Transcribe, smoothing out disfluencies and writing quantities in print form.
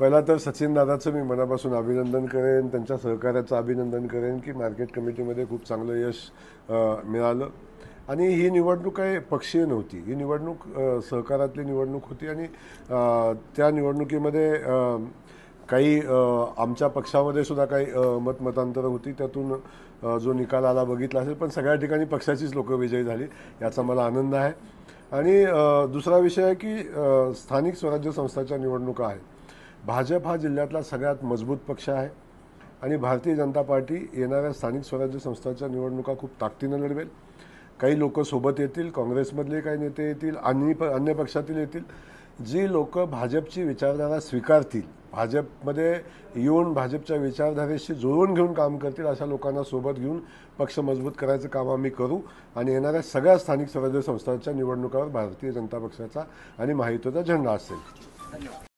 पहिला तर सचिन दादाचं मी मनापासून अभिनंदन करेन, त्यांच्या सहकार्याचं अभिनंदन करेन की मार्केट कमिटीमध्ये खूप चांगलं यश मिळालं. आणि ही निवडणूक काही पक्षीय नव्हती, ही निवडणूक सहकारातली निवडणूक होती. आणि त्या निवडणुकीमध्ये काही आमच्या पक्षामध्ये सुद्धा काही मतमतांतरं होती, त्यातून जो निकाल आला बघितला असेल, पण सगळ्या ठिकाणी पक्षाचीच लोकं विजयी झाली, याचा मला आनंद आहे. आणि दुसरा विषय आहे की स्थानिक स्वराज्य संस्थांच्या निवडणुका आहेत. भाजप हा जिल्ह्यातला सगळ्यात मजबूत पक्ष आहे आणि भारतीय जनता पार्टी येणाऱ्या स्थानिक स्वराज्य संस्थांच्या निवडणुका खूप ताकदीनं लढवेल. काही लोक सोबत येतील, काँग्रेसमधले काही नेते येतील आणि अन्य पक्षातील येतील. जी लोक भाजपची विचारधारा स्वीकारतील, भाजपमध्ये येऊन भाजपच्या विचारधारेशी जुळवून घेऊन काम करतील, अशा लोकांना सोबत घेऊन पक्ष मजबूत करायचं काम आम्ही करू. आणि येणाऱ्या सगळ्या स्थानिक स्वराज्य संस्थांच्या निवडणुकावर भारतीय जनता पक्षाचा आणि महायुतीचा झेंडा असेल.